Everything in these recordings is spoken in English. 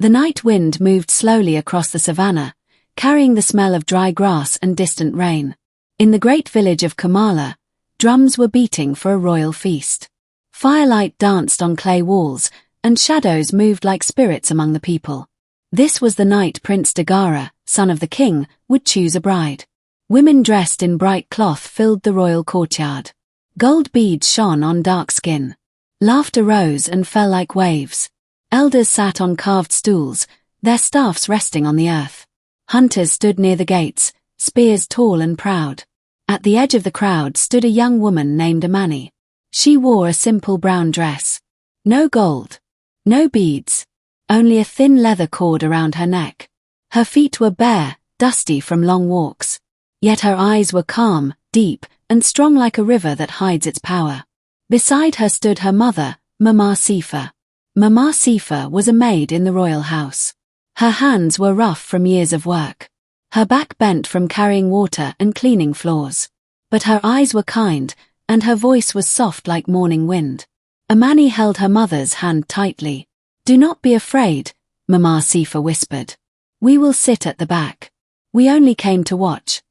The night wind moved slowly across the savannah, carrying the smell of dry grass and distant rain. In the great village of Kamala, drums were beating for a royal feast. Firelight danced on clay walls, and shadows moved like spirits among the people. This was the night Prince Dagara, son of the king, would choose a bride. Women dressed in bright cloth filled the royal courtyard. Gold beads shone on dark skin. Laughter rose and fell like waves. Elders sat on carved stools, their staffs resting on the earth. Hunters stood near the gates, spears tall and proud. At the edge of the crowd stood a young woman named Amani. She wore a simple brown dress. No gold. No beads. Only a thin leather cord around her neck. Her feet were bare, dusty from long walks. Yet her eyes were calm, deep, and strong like a river that hides its power. Beside her stood her mother, Mama Sifa. Mama Sifa was a maid in the royal house. Her hands were rough from years of work. Her back bent from carrying water and cleaning floors. But her eyes were kind, and her voice was soft like morning wind. Amani held her mother's hand tightly. "Do not be afraid," Mama Sifa whispered. "We will sit at the back. We only came to watch."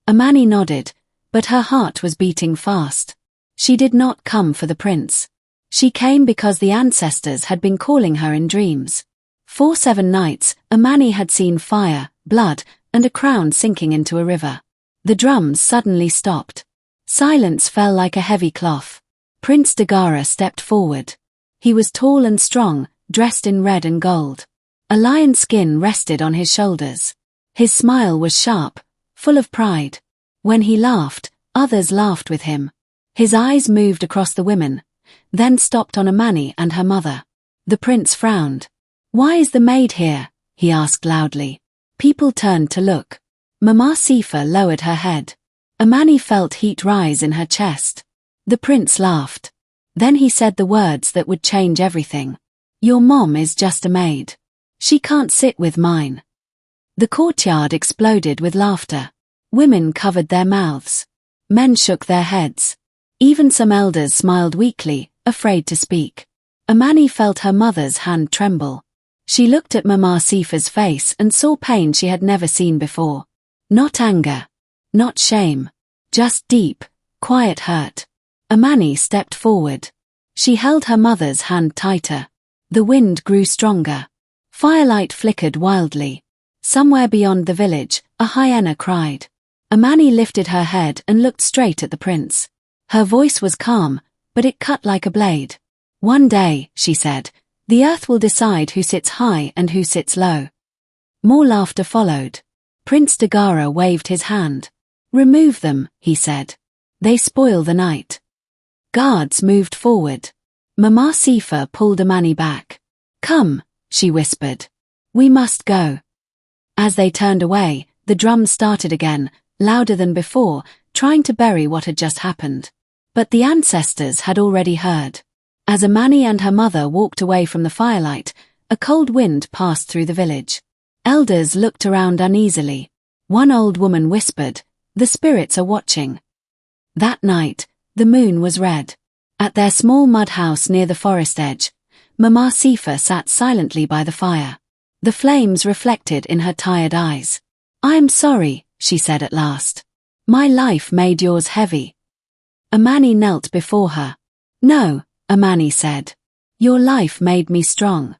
Amani nodded, but her heart was beating fast. She did not come for the prince. She came because the ancestors had been calling her in dreams. For 7 nights, Amani had seen fire, blood, and a crown sinking into a river. The drums suddenly stopped. Silence fell like a heavy cloth. Prince Dagara stepped forward. He was tall and strong, dressed in red and gold. A lion's skin rested on his shoulders. His smile was sharp, full of pride. When he laughed, others laughed with him. His eyes moved across the women, then stopped on Amani and her mother. The prince frowned. "Why is the maid here?" he asked loudly. People turned to look. Mama Sifa lowered her head. Amani felt heat rise in her chest. The prince laughed. Then he said the words that would change everything. "Your mom is just a maid. She can't sit with mine." The courtyard exploded with laughter. Women covered their mouths. Men shook their heads. Even some elders smiled weakly, afraid to speak. Amani felt her mother's hand tremble. She looked at Mama Sifa's face and saw pain she had never seen before. Not anger. Not shame. Just deep, quiet hurt. Amani stepped forward. She held her mother's hand tighter. The wind grew stronger. Firelight flickered wildly. Somewhere beyond the village, a hyena cried. Amani lifted her head and looked straight at the prince. Her voice was calm, but it cut like a blade. "One day," she said, "the earth will decide who sits high and who sits low." More laughter followed. Prince Dagara waved his hand. "Remove them," he said. "They spoil the night." Guards moved forward. Mama Sifa pulled Amani back. "Come," she whispered. "We must go." As they turned away, the drums started again, louder than before, trying to bury what had just happened. But the ancestors had already heard. As Amani and her mother walked away from the firelight, a cold wind passed through the village. Elders looked around uneasily. One old woman whispered, "The spirits are watching." That night, the moon was red. At their small mud house near the forest edge, Mama Sifa sat silently by the fire. The flames reflected in her tired eyes. "I am sorry," she said at last. "My life made yours heavy." Amani knelt before her. "No," Amani said. "Your life made me strong."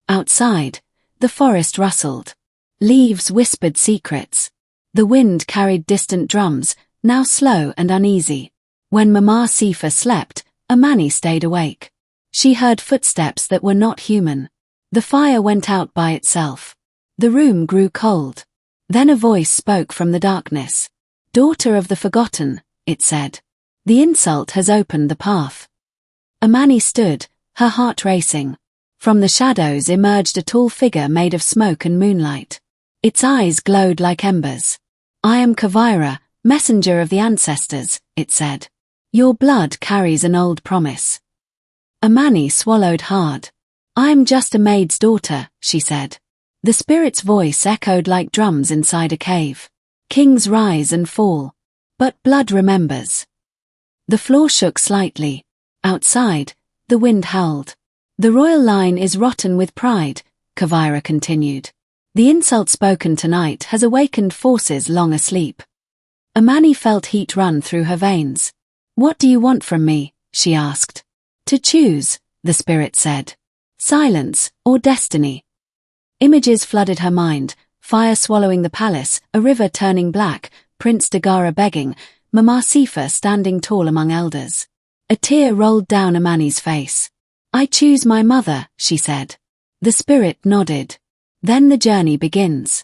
Outside, the forest rustled. Leaves whispered secrets. The wind carried distant drums, now slow and uneasy. When Mama Sifa slept, Amani stayed awake. She heard footsteps that were not human. The fire went out by itself. The room grew cold. Then a voice spoke from the darkness. "Daughter of the forgotten," it said. "The insult has opened the path." Amani stood, her heart racing. From the shadows emerged a tall figure made of smoke and moonlight. Its eyes glowed like embers. "I am Kavira, messenger of the ancestors," it said. "Your blood carries an old promise." Amani swallowed hard. "I am just a maid's daughter," she said. The spirit's voice echoed like drums inside a cave. "Kings rise and fall, but blood remembers." The floor shook slightly. Outside, the wind howled. "The royal line is rotten with pride," Kavira continued. The insult spoken tonight has awakened forces long asleep. Amani felt heat run through her veins. What do you want from me? She asked. To choose, the spirit said. Silence or destiny. Images flooded her mind, fire swallowing the palace, a river turning black, Prince Dagara begging, Mama Sifa standing tall among elders. A tear rolled down Amani's face. I choose my mother, she said. The spirit nodded. Then the journey begins.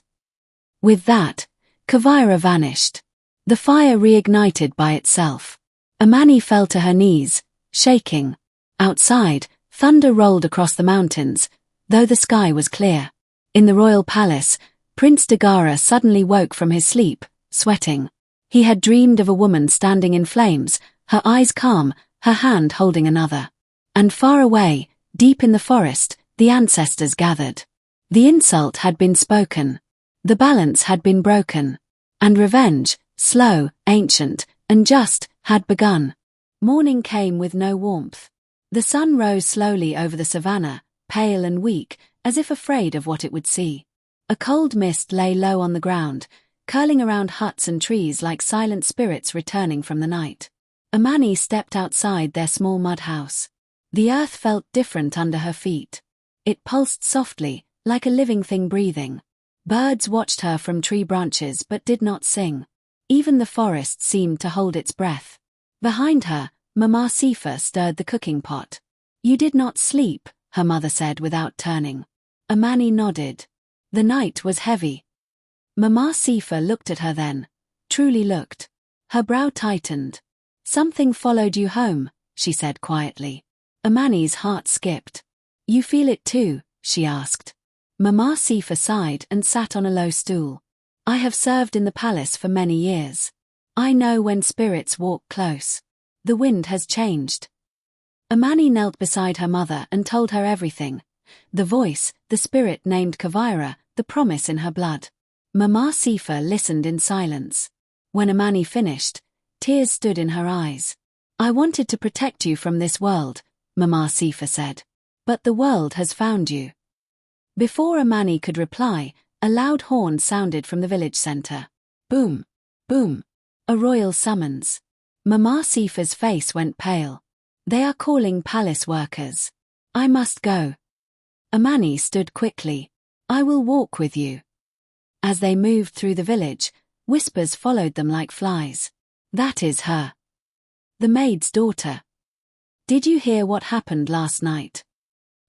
With that, Kavira vanished. The fire reignited by itself. Amani fell to her knees, shaking. Outside, thunder rolled across the mountains, though the sky was clear. In the royal palace, Prince Dagara suddenly woke from his sleep, sweating. He had dreamed of a woman standing in flames, her eyes calm, her hand holding another. And far away, deep in the forest, the ancestors gathered. The insult had been spoken. The balance had been broken. And revenge, slow, ancient, and just, had begun. Morning came with no warmth. The sun rose slowly over the savannah, pale and weak, as if afraid of what it would see. A cold mist lay low on the ground, curling around huts and trees like silent spirits returning from the night. Amani stepped outside their small mud house. The earth felt different under her feet. It pulsed softly, like a living thing breathing. Birds watched her from tree branches but did not sing. Even the forest seemed to hold its breath. Behind her, Mama Sifa stirred the cooking pot. You did not sleep, her mother said without turning. Amani nodded. The night was heavy. Mama Sifa looked at her then, truly looked. Her brow tightened. Something followed you home, she said quietly. Amani's heart skipped. You feel it too, she asked. Mama Sifa sighed and sat on a low stool. I have served in the palace for many years. I know when spirits walk close. The wind has changed. Amani knelt beside her mother and told her everything. The voice, the spirit named Kavira, the promise in her blood. Mama Sifa listened in silence. When Amani finished, tears stood in her eyes. I wanted to protect you from this world, Mama Sifa said. But the world has found you. Before Amani could reply, a loud horn sounded from the village center. Boom! Boom! A royal summons. Mama Sifa's face went pale. They are calling palace workers. I must go. Amani stood quickly. I will walk with you. As they moved through the village, whispers followed them like flies. That is her. The maid's daughter. Did you hear what happened last night?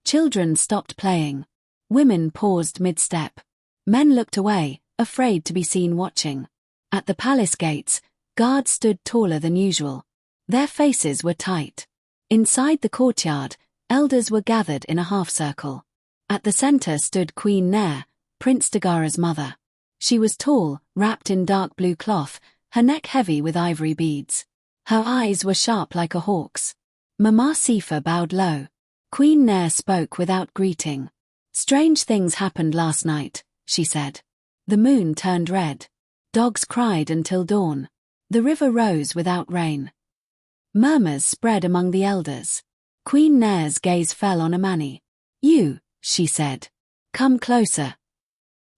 Children stopped playing. Women paused mid-step. Men looked away, afraid to be seen watching. At the palace gates, guards stood taller than usual. Their faces were tight. Inside the courtyard, elders were gathered in a half-circle. At the center stood Queen Nair, Prince Dagara's mother. She was tall, wrapped in dark blue cloth, her neck heavy with ivory beads. Her eyes were sharp like a hawk's. Mama Sifa bowed low. Queen Nair spoke without greeting. Strange things happened last night, she said. The moon turned red. Dogs cried until dawn. The river rose without rain. Murmurs spread among the elders. Queen Nair's gaze fell on Amani. You, she said. Come closer.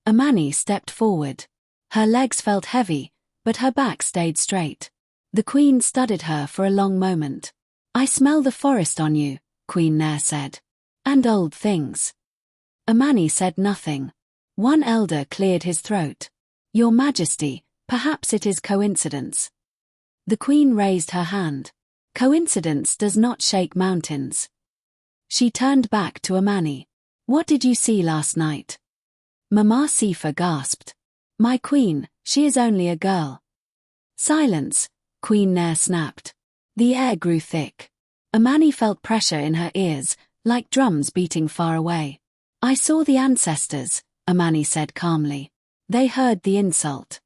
Amani stepped forward. Her legs felt heavy, but her back stayed straight. The queen studied her for a long moment. I smell the forest on you, Queen Nair said. And old things. Amani said nothing. One elder cleared his throat. Your Majesty, perhaps it is coincidence. The queen raised her hand. Coincidence does not shake mountains. She turned back to Amani. What did you see last night? Mama Sifa gasped. My queen, she is only a girl. Silence, Queen Nair snapped. The air grew thick. Amani felt pressure in her ears, like drums beating far away. I saw the ancestors, Amani said calmly. They heard the insult.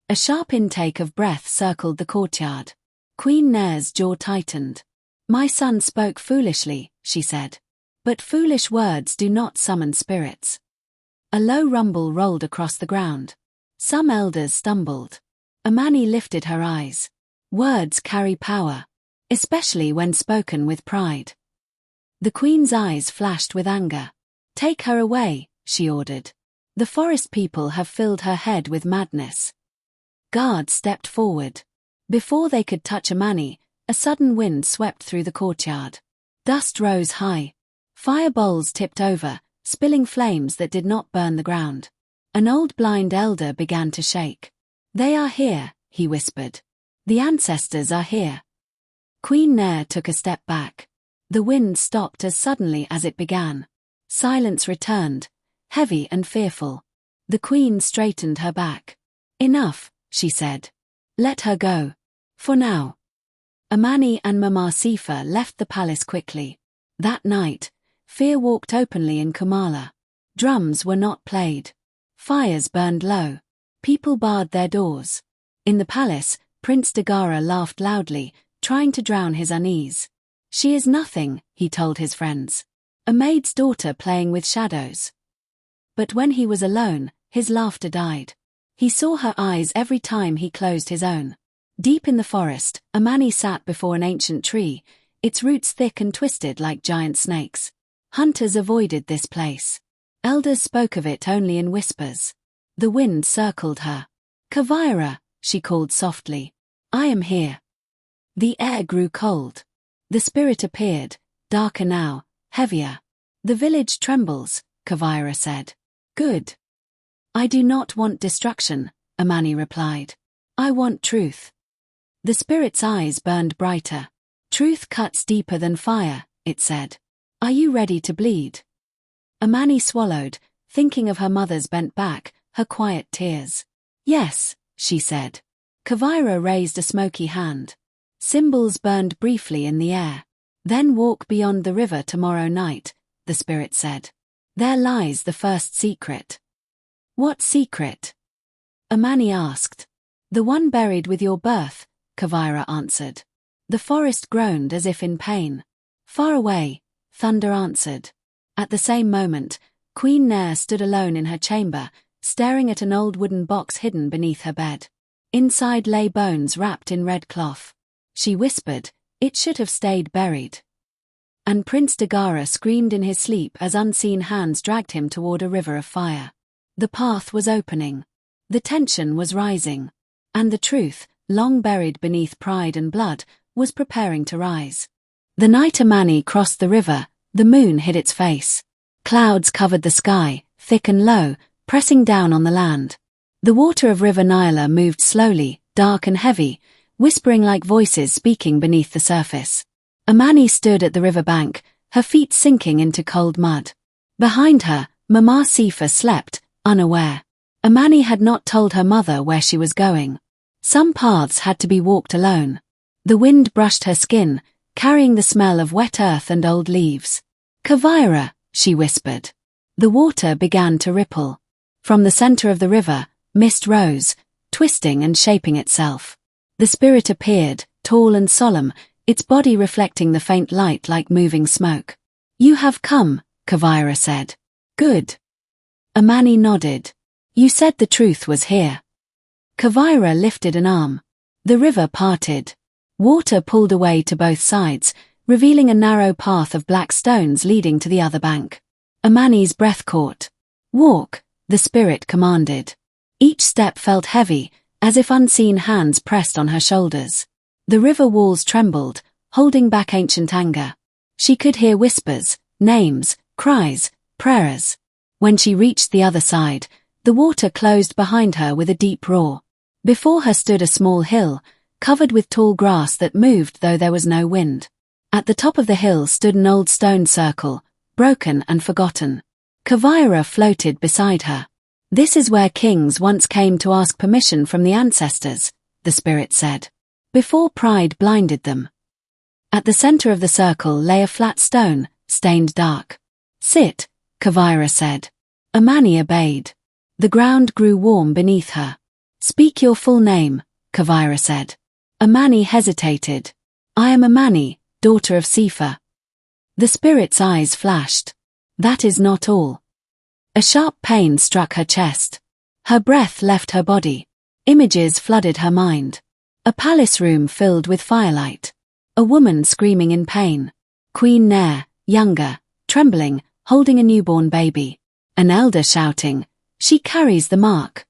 A sharp intake of breath circled the courtyard. Queen Nair's jaw tightened. My son spoke foolishly, she said. But foolish words do not summon spirits. A low rumble rolled across the ground. Some elders stumbled. Amani lifted her eyes. Words carry power, especially when spoken with pride. The queen's eyes flashed with anger. Take her away, she ordered. The forest people have filled her head with madness. Guards stepped forward. Before they could touch Amani, a sudden wind swept through the courtyard. Dust rose high. Fire bowls tipped over, spilling flames that did not burn the ground. An old blind elder began to shake. "They are here," he whispered. "The ancestors are here." Queen Nair took a step back. The wind stopped as suddenly as it began. Silence returned, heavy and fearful. The queen straightened her back. "Enough," she said. "Let her go. For now." Amani and Mama Sifa left the palace quickly. That night, fear walked openly in Kamala. Drums were not played. Fires burned low. People barred their doors. In the palace, Prince Dagara laughed loudly, trying to drown his unease. "She is nothing," he told his friends. "A maid's daughter playing with shadows." But when he was alone, his laughter died. He saw her eyes every time he closed his own. Deep in the forest, Amani sat before an ancient tree, its roots thick and twisted like giant snakes. Hunters avoided this place. Elders spoke of it only in whispers. The wind circled her. "Kavira," she called softly. "I am here." The air grew cold. The spirit appeared, darker now, heavier. "The village trembles," Kavira said. "Good." "I do not want destruction," Amani replied. "I want truth." The spirit's eyes burned brighter. "Truth cuts deeper than fire," it said. "Are you ready to bleed?" Amani swallowed, thinking of her mother's bent back, her quiet tears. "Yes," she said. Kavira raised a smoky hand. Symbols burned briefly in the air. "Then walk beyond the river tomorrow night," the spirit said. "There lies the first secret." "What secret?" Amani asked. "The one buried with your birth," Kavira answered. The forest groaned as if in pain. Far away, thunder answered. At the same moment, Queen Nair stood alone in her chamber, staring at an old wooden box hidden beneath her bed. Inside lay bones wrapped in red cloth. She whispered, "It should have stayed buried." And Prince Dagara screamed in his sleep as unseen hands dragged him toward a river of fire. The path was opening. The tension was rising. And the truth, long buried beneath pride and blood, was preparing to rise. The night Amani crossed the river, the moon hid its face. Clouds covered the sky, thick and low, pressing down on the land. The water of River Nyla moved slowly, dark and heavy, whispering like voices speaking beneath the surface. Amani stood at the riverbank, her feet sinking into cold mud. Behind her, Mama Sifa slept, unaware. Amani had not told her mother where she was going. Some paths had to be walked alone. The wind brushed her skin, carrying the smell of wet earth and old leaves. "Kavira," she whispered. The water began to ripple. From the center of the river, mist rose, twisting and shaping itself. The spirit appeared, tall and solemn, its body reflecting the faint light like moving smoke. "You have come," Kavira said. "Good." Amani nodded. "You said the truth was here." Kavira lifted an arm. The river parted. Water pulled away to both sides, revealing a narrow path of black stones leading to the other bank. Amani's breath caught. "Walk," the spirit commanded. Each step felt heavy, as if unseen hands pressed on her shoulders. The river walls trembled, holding back ancient anger. She could hear whispers, names, cries, prayers. When she reached the other side, the water closed behind her with a deep roar. Before her stood a small hill, covered with tall grass that moved though there was no wind. At the top of the hill stood an old stone circle, broken and forgotten. Kavira floated beside her. "This is where kings once came to ask permission from the ancestors," the spirit said, before pride blinded them. At the center of the circle lay a flat stone, stained dark. "Sit," Kavira said. Amani obeyed. The ground grew warm beneath her. "Speak your full name," Kavira said. Amani hesitated. "I am Amani, daughter of Sifa." The spirit's eyes flashed. "That is not all." A sharp pain struck her chest. Her breath left her body. Images flooded her mind. A palace room filled with firelight. A woman screaming in pain. Queen Nair, younger, trembling, holding a newborn baby. An elder shouting, "She carries the mark."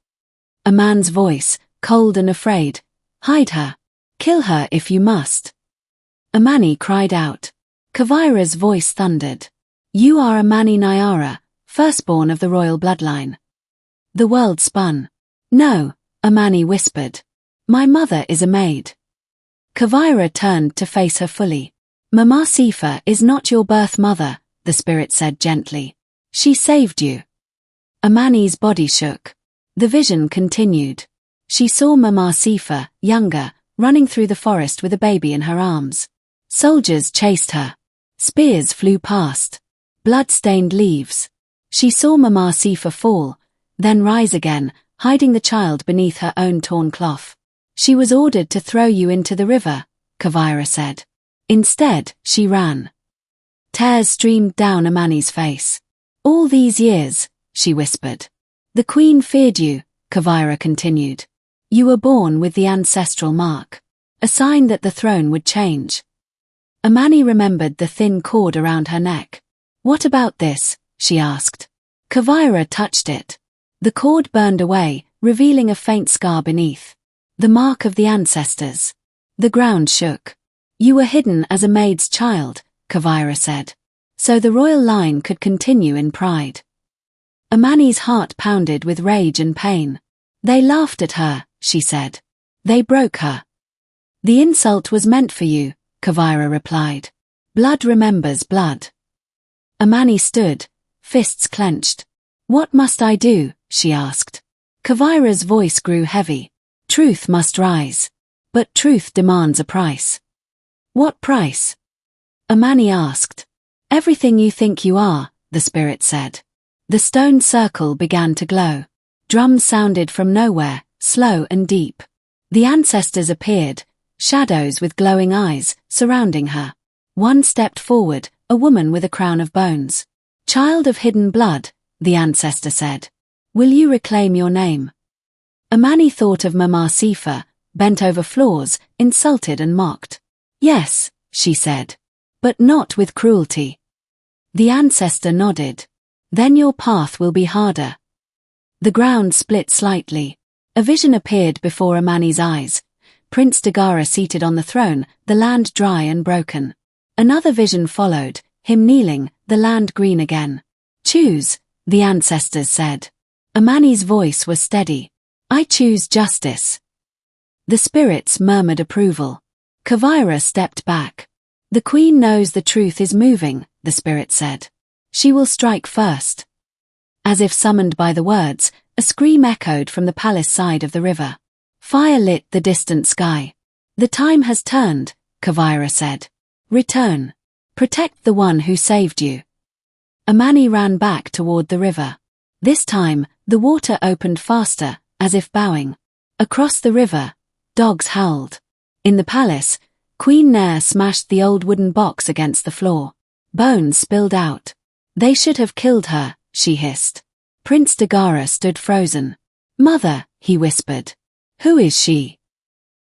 A man's voice, cold and afraid, "Hide her. Kill her if you must." Amani cried out. Kavira's voice thundered, "You are Amani Nyara, firstborn of the royal bloodline." The world spun. "No," Amani whispered. "My mother is a maid." Kavira turned to face her fully. "Mama Sifa is not your birth mother," the spirit said gently. "She saved you." Amani's body shook. The vision continued. She saw Mama Sifa, younger, running through the forest with a baby in her arms. Soldiers chased her. Spears flew past. Blood-stained leaves. She saw Mama Sifa fall, then rise again, hiding the child beneath her own torn cloth. "She was ordered to throw you into the river," Kavira said. "Instead, she ran." Tears streamed down Amani's face. "All these years," she whispered. "The queen feared you," Kavira continued. "You were born with the ancestral mark, a sign that the throne would change." Amani remembered the thin cord around her neck. "What about this?" she asked. Kavira touched it. The cord burned away, revealing a faint scar beneath. The mark of the ancestors. The ground shook. "You were hidden as a maid's child," Kavira said, "so the royal line could continue in pride." Amani's heart pounded with rage and pain. "They laughed at her," she said. "They broke her." "The insult was meant for you," Kavira replied. "Blood remembers blood." Amani stood, fists clenched. "What must I do?" she asked. Kavira's voice grew heavy. "Truth must rise. But truth demands a price." "What price?" Amani asked. "Everything you think you are," the spirit said. The stone circle began to glow. Drums sounded from nowhere, slow and deep. The ancestors appeared, shadows with glowing eyes, surrounding her. One stepped forward, a woman with a crown of bones. "Child of hidden blood," the ancestor said. "Will you reclaim your name?" Amani thought of Mama Sifa, bent over floors, insulted and mocked. "Yes," she said. "But not with cruelty." The ancestor nodded. "Then your path will be harder." The ground split slightly. A vision appeared before Amani's eyes. Prince Dagara seated on the throne, the land dry and broken. Another vision followed, him kneeling, the land green again. "Choose," the ancestors said. Amani's voice was steady. "I choose justice." The spirits murmured approval. Kavira stepped back. "The queen knows the truth is moving," the spirit said. "She will strike first." As if summoned by the words, a scream echoed from the palace side of the river. Fire lit the distant sky. "The time has turned," Kavira said. "Return. Protect the one who saved you." Amani ran back toward the river. This time, the water opened faster, as if bowing. Across the river, dogs howled. In the palace, Queen Nair smashed the old wooden box against the floor. Bones spilled out. "They should have killed her," she hissed. Prince Dagara stood frozen. "Mother," he whispered. "Who is she?"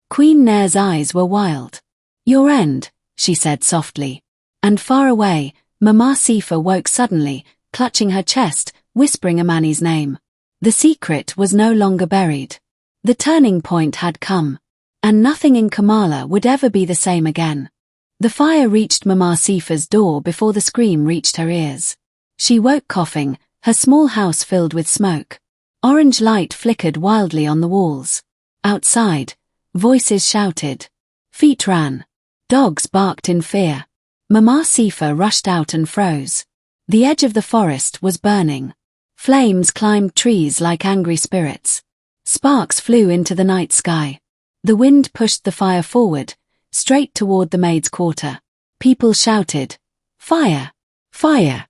Queen Nair's eyes were wild. "Your end," she said softly. And far away, Mama Sifa woke suddenly, clutching her chest, whispering Amani's name. The secret was no longer buried. The turning point had come. And nothing in Kamala would ever be the same again. The fire reached Mama Sifa's door before the scream reached her ears. She woke coughing, her small house filled with smoke. Orange light flickered wildly on the walls. Outside, voices shouted. Feet ran. Dogs barked in fear. Mama Sifa rushed out and froze. The edge of the forest was burning. Flames climbed trees like angry spirits. Sparks flew into the night sky. The wind pushed the fire forward, straight toward the maid's quarter. People shouted, "Fire! Fire!"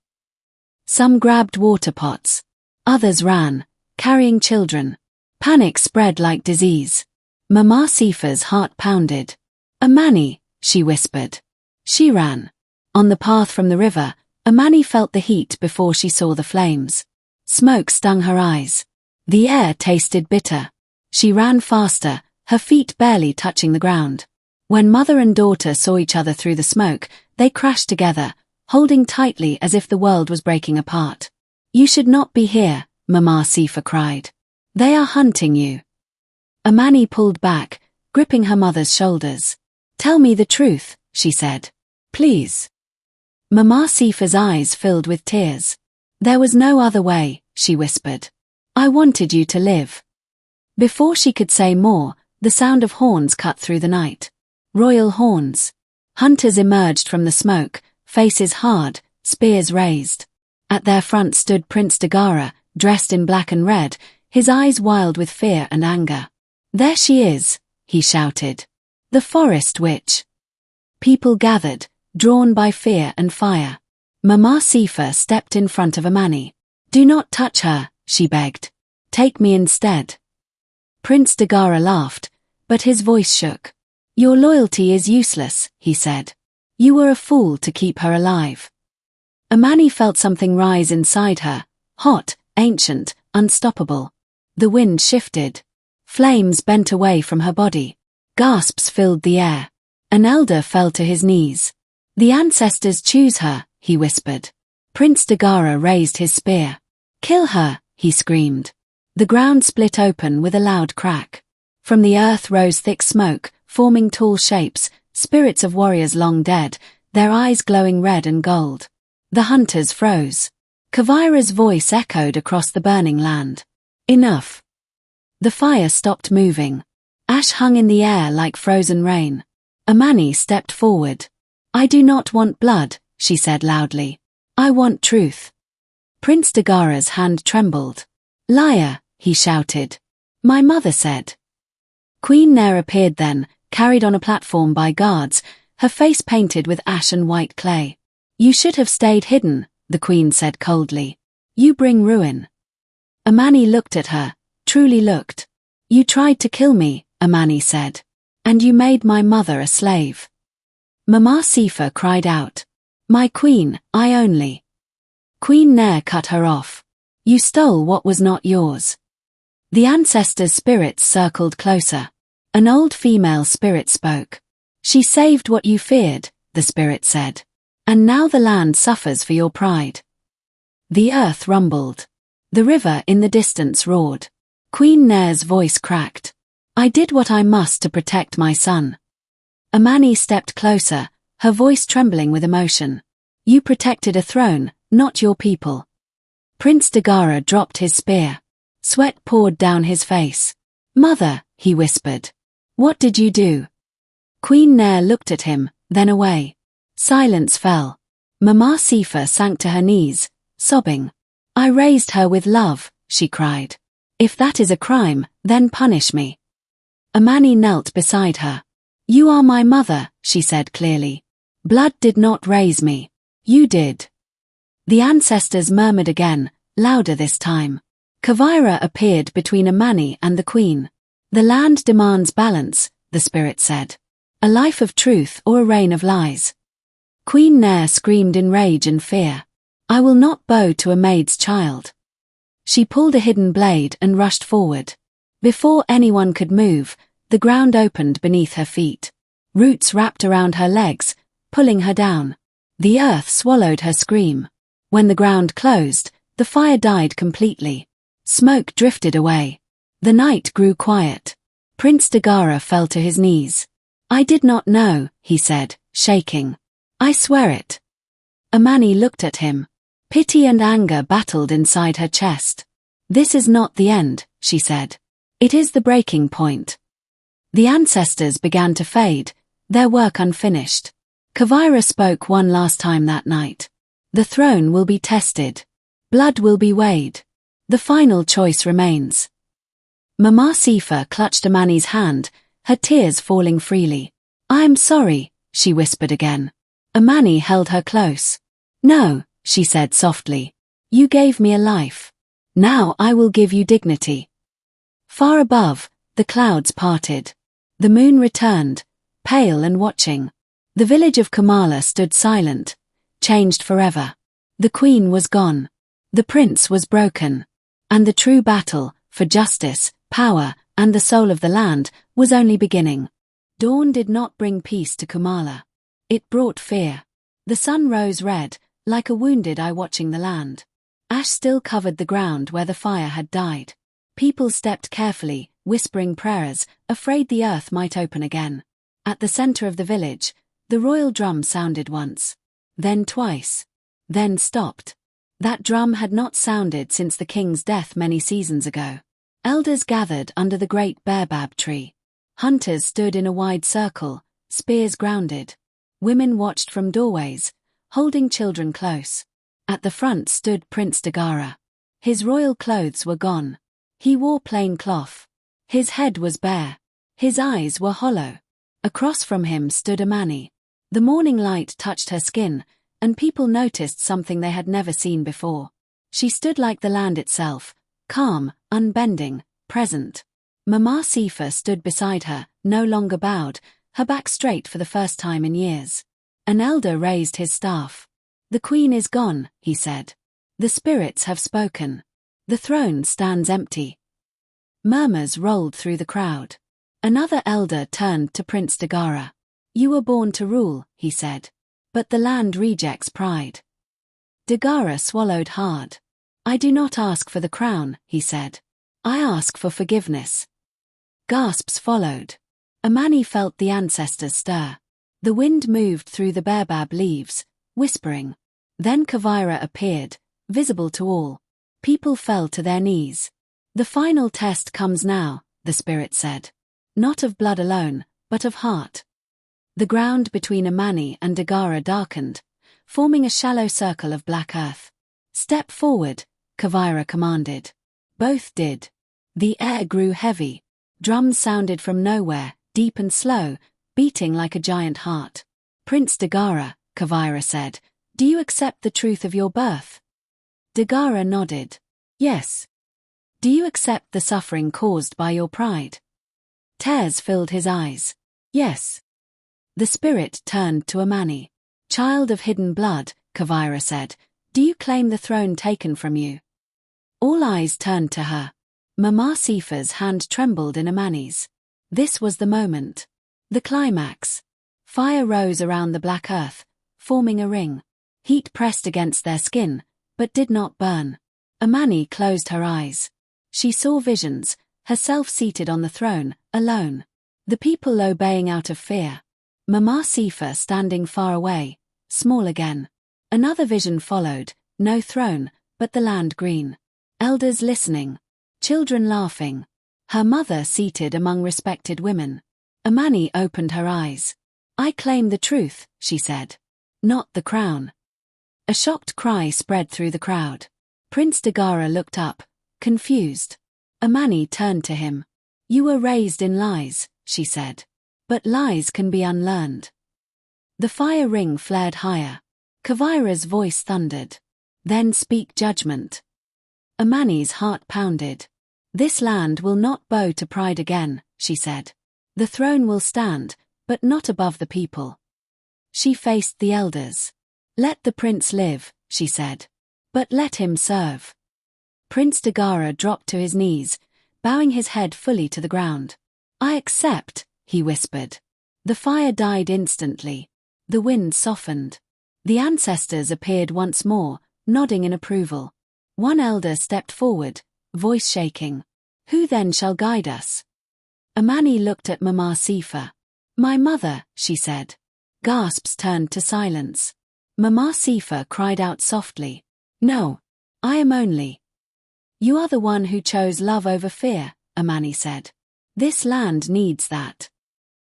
Some grabbed water pots. Others ran, carrying children. Panic spread like disease. Mama Sifa's heart pounded. "Amani," she whispered. She ran. On the path from the river, Amani felt the heat before she saw the flames. Smoke stung her eyes. The air tasted bitter. She ran faster, her feet barely touching the ground. When mother and daughter saw each other through the smoke, they crashed together, holding tightly as if the world was breaking apart. You should not be here, Mama Sifa cried. They are hunting you. Amani pulled back, gripping her mother's shoulders. Tell me the truth, she said. Please. Mama Sifa's eyes filled with tears. There was no other way, she whispered. I wanted you to live. Before she could say more, the sound of horns cut through the night. Royal horns. Hunters emerged from the smoke, faces hard, spears raised. At their front stood Prince Dagara, dressed in black and red, his eyes wild with fear and anger. There she is, he shouted. The forest witch. People gathered, drawn by fear and fire. Mama Sifa stepped in front of Amani. Do not touch her, she begged. Take me instead. Prince Dagara laughed, but his voice shook. Your loyalty is useless, he said. You were a fool to keep her alive. Amani felt something rise inside her, hot, ancient, unstoppable. The wind shifted. Flames bent away from her body. Gasps filled the air. An elder fell to his knees. The ancestors choose her, he whispered. Prince Dagara raised his spear. Kill her, he screamed. The ground split open with a loud crack. From the earth rose thick smoke, forming tall shapes, spirits of warriors long dead, their eyes glowing red and gold. The hunters froze. Kavira's voice echoed across the burning land. Enough. The fire stopped moving. Ash hung in the air like frozen rain. Amani stepped forward. I do not want blood, she said loudly. I want truth. Prince Dagara's hand trembled. Liar, he shouted. My mother said. Queen Nair appeared then, carried on a platform by guards, her face painted with ash and white clay. You should have stayed hidden, the queen said coldly. You bring ruin. Amani looked at her, truly looked. You tried to kill me, Amani said. And you made my mother a slave. Mama Sifa cried out. My queen, I only. Queen Nair cut her off. You stole what was not yours. The ancestors' spirits circled closer. An old female spirit spoke. She saved what you feared, the spirit said. And now the land suffers for your pride. The earth rumbled. The river in the distance roared. Queen Nair's voice cracked. I did what I must to protect my son. Amani stepped closer, her voice trembling with emotion. You protected a throne, not your people. Prince Dagara dropped his spear. Sweat poured down his face. Mother, he whispered. What did you do? Queen Nair looked at him, then away. Silence fell. Mama Sifa sank to her knees, sobbing. I raised her with love, she cried. If that is a crime, then punish me. Amani knelt beside her. You are my mother, she said clearly. Blood did not raise me. You did. The ancestors murmured again, louder this time. Kavira appeared between Amani and the queen. The land demands balance, the spirit said. A life of truth or a reign of lies. Queen Nair screamed in rage and fear. I will not bow to a maid's child. She pulled a hidden blade and rushed forward. Before anyone could move, the ground opened beneath her feet. Roots wrapped around her legs, pulling her down. The earth swallowed her scream. When the ground closed, the fire died completely. Smoke drifted away. The night grew quiet. Prince Dagara fell to his knees. I did not know, he said, shaking. I swear it. Amani looked at him. Pity and anger battled inside her chest. This is not the end, she said. It is the breaking point. The ancestors began to fade, their work unfinished. Kavira spoke one last time that night. The throne will be tested. Blood will be weighed. The final choice remains. Mama Sifa clutched Amani's hand, her tears falling freely. I am sorry, she whispered again. Amani held her close. No, she said softly. You gave me a life. Now I will give you dignity. Far above, the clouds parted. The moon returned, pale and watching. The village of Kamala stood silent, changed forever. The queen was gone. The prince was broken. And the true battle, for justice, power, and the soul of the land, was only beginning. Dawn did not bring peace to Kamala. It brought fear. The sun rose red, like a wounded eye watching the land. Ash still covered the ground where the fire had died. People stepped carefully, whispering prayers, afraid the earth might open again. At the center of the village, the royal drum sounded once. Then twice. Then stopped. That drum had not sounded since the king's death many seasons ago. Elders gathered under the great baobab tree. Hunters stood in a wide circle, spears grounded. Women watched from doorways, holding children close. At the front stood Prince Dagara. His royal clothes were gone. He wore plain cloth. His head was bare. His eyes were hollow. Across from him stood Amani. The morning light touched her skin, and people noticed something they had never seen before. She stood like the land itself, calm, unbending, present. Mama Sifa stood beside her, no longer bowed, her back straight for the first time in years. An elder raised his staff. "The queen is gone," he said. "The spirits have spoken. The throne stands empty." Murmurs rolled through the crowd. Another elder turned to Prince Dagara. "You were born to rule," he said. "But the land rejects pride." Dagara swallowed hard. "I do not ask for the crown," he said. "I ask for forgiveness." Gasps followed. Amani felt the ancestors stir. The wind moved through the baobab leaves, whispering. Then Kavira appeared, visible to all. People fell to their knees. "The final test comes now," the spirit said. "Not of blood alone, but of heart." The ground between Amani and Dagara darkened, forming a shallow circle of black earth. "Step forward," Kavira commanded. Both did. The air grew heavy. Drums sounded from nowhere, deep and slow, beating like a giant heart. "Prince Dagara," Kavira said, "do you accept the truth of your birth?" Dagara nodded. "Yes." "Do you accept the suffering caused by your pride?" Tears filled his eyes. "Yes." The spirit turned to Amani. "Child of hidden blood," Kavira said, "do you claim the throne taken from you?" All eyes turned to her. Mama Sifa's hand trembled in Amani's. This was the moment. The climax. Fire rose around the black earth, forming a ring. Heat pressed against their skin, but did not burn. Amani closed her eyes. She saw visions, herself seated on the throne, alone. The people obeying out of fear. Mama Sifa standing far away, small again. Another vision followed, no throne, but the land green. Elders listening. Children laughing. Her mother seated among respected women. Amani opened her eyes. "I claim the truth," she said. "Not the crown." A shocked cry spread through the crowd. Prince Dagara looked up, confused. Amani turned to him. "You were raised in lies," she said. "But lies can be unlearned." The fire ring flared higher. Kavira's voice thundered. "Then speak judgment." Amani's heart pounded. "This land will not bow to pride again," she said. "The throne will stand, but not above the people." She faced the elders. "Let the prince live," she said. "But let him serve." Prince Dagara dropped to his knees, bowing his head fully to the ground. "I accept," he whispered. The fire died instantly. The wind softened. The ancestors appeared once more, nodding in approval. One elder stepped forward, voice shaking. "Who then shall guide us?" Amani looked at Mama Sifa. "My mother," she said. Gasps turned to silence. Mama Sifa cried out softly. "No. I am only." "You are the one who chose love over fear," Amani said. "This land needs that."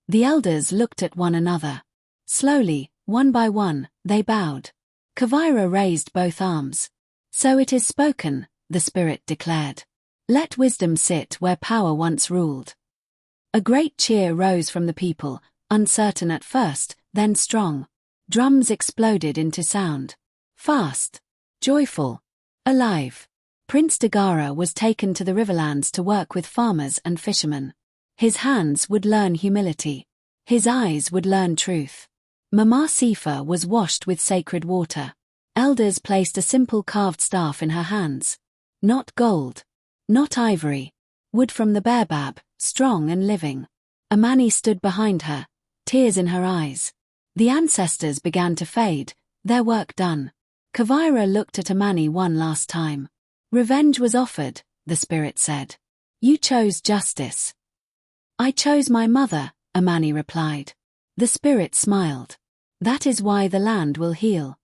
The elders looked at one another. Slowly, one by one, they bowed. Kavira raised both arms. "So it is spoken," the spirit declared. "Let wisdom sit where power once ruled." A great cheer rose from the people, uncertain at first, then strong. Drums exploded into sound. Fast. Joyful. Alive. Prince Dagara was taken to the riverlands to work with farmers and fishermen. His hands would learn humility. His eyes would learn truth. Mama Sifa was washed with sacred water. Elders placed a simple carved staff in her hands. Not gold. Not ivory. Wood from the baobab, strong and living. Amani stood behind her, tears in her eyes. The ancestors began to fade, their work done. Kavira looked at Amani one last time. Revenge was offered, the spirit said. You chose justice. I chose my mother, Amani replied. The spirit smiled. That is why the land will heal.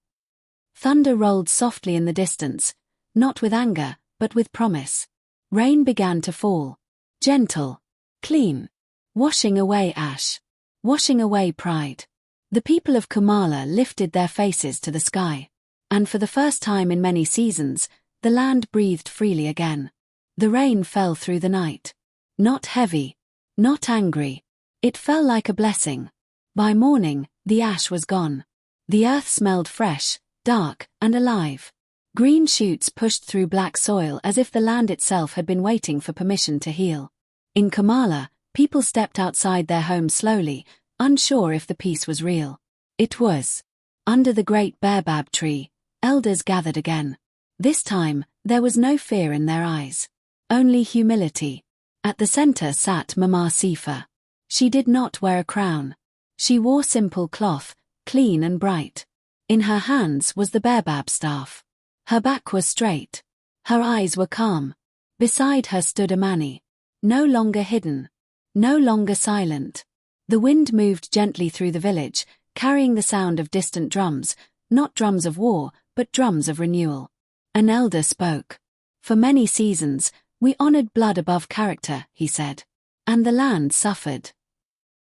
Thunder rolled softly in the distance, not with anger, but with promise. Rain began to fall. Gentle. Clean. Washing away ash. Washing away pride. The people of Kamala lifted their faces to the sky. And for the first time in many seasons, the land breathed freely again. The rain fell through the night. Not heavy. Not angry. It fell like a blessing. By morning, the ash was gone. The earth smelled fresh, dark, and alive. Green shoots pushed through black soil as if the land itself had been waiting for permission to heal. In Kamala, people stepped outside their homes slowly, unsure if the peace was real. It was. Under the great baobab tree, elders gathered again. This time, there was no fear in their eyes. Only humility. At the center sat Mama Sifa. She did not wear a crown. She wore simple cloth, clean and bright. In her hands was the baobab staff. Her back was straight. Her eyes were calm. Beside her stood Amani. No longer hidden. No longer silent. The wind moved gently through the village, carrying the sound of distant drums, not drums of war, but drums of renewal. An elder spoke. For many seasons, we honored blood above character, he said. And the land suffered.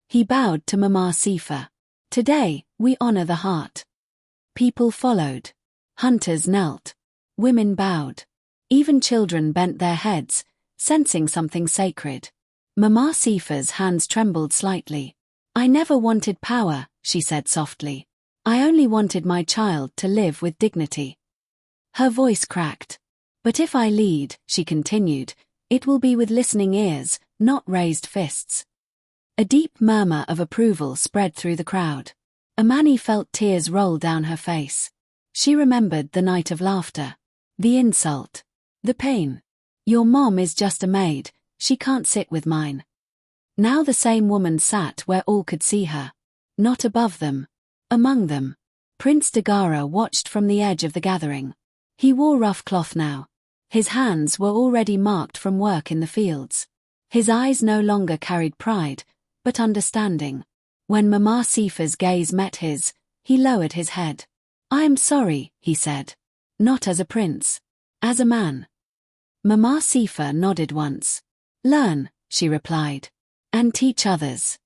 He bowed to Mama Sifa. Today, we honor the heart. People followed. Hunters knelt. Women bowed. Even children bent their heads, sensing something sacred. Mama Sifa's hands trembled slightly. I never wanted power, she said softly. I only wanted my child to live with dignity. Her voice cracked. But if I lead, she continued, it will be with listening ears, not raised fists. A deep murmur of approval spread through the crowd. Amani felt tears roll down her face. She remembered the night of laughter. The insult. The pain. Your mom is just a maid, she can't sit with mine. Now the same woman sat where all could see her. Not above them. Among them. Prince Dagara watched from the edge of the gathering. He wore rough cloth now. His hands were already marked from work in the fields. His eyes no longer carried pride, but understanding. When Mama Sifa's gaze met his, he lowered his head. I am sorry, he said. Not as a prince. As a man. Mama Sifa nodded once. Learn, she replied. And teach others.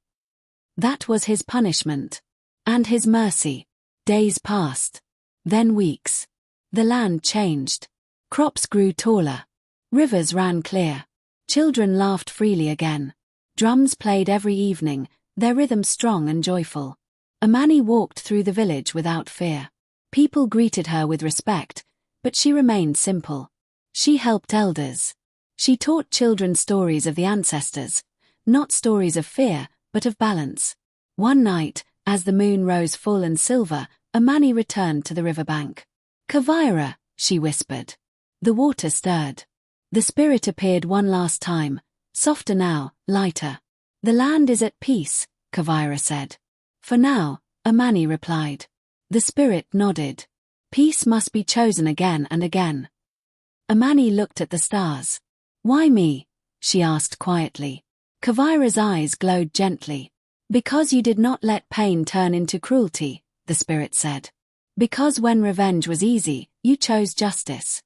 That was his punishment. And his mercy. Days passed. Then weeks. The land changed. Crops grew taller. Rivers ran clear. Children laughed freely again. Drums played every evening, their rhythm strong and joyful. Amani walked through the village without fear. People greeted her with respect, but she remained simple. She helped elders. She taught children stories of the ancestors, not stories of fear, but of balance. One night, as the moon rose full and silver, Amani returned to the riverbank. Kavira, she whispered. The water stirred. The spirit appeared one last time, softer now, lighter. The land is at peace, Kavira said. For now, Amani replied. The spirit nodded. Peace must be chosen again and again. Amani looked at the stars. Why me? She asked quietly. Kavira's eyes glowed gently. Because you did not let pain turn into cruelty, the spirit said. Because when revenge was easy, you chose justice.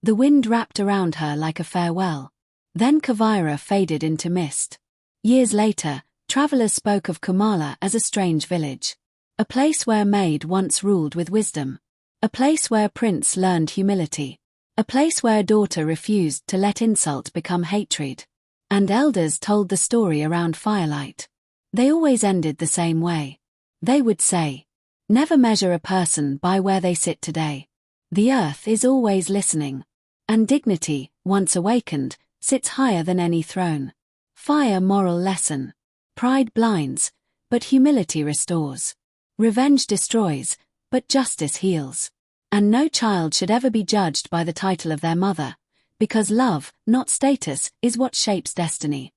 The wind wrapped around her like a farewell. Then Kavira faded into mist. Years later, travelers spoke of Kamala as a strange village. A place where Maid once ruled with wisdom. A place where a prince learned humility. A place where a daughter refused to let insult become hatred. And elders told the story around firelight. They always ended the same way. They would say, never measure a person by where they sit today. The earth is always listening. And dignity, once awakened, sits higher than any throne. Fire moral lesson. Pride blinds, but humility restores. Revenge destroys, but justice heals. And no child should ever be judged by the title of their mother, because love, not status, is what shapes destiny.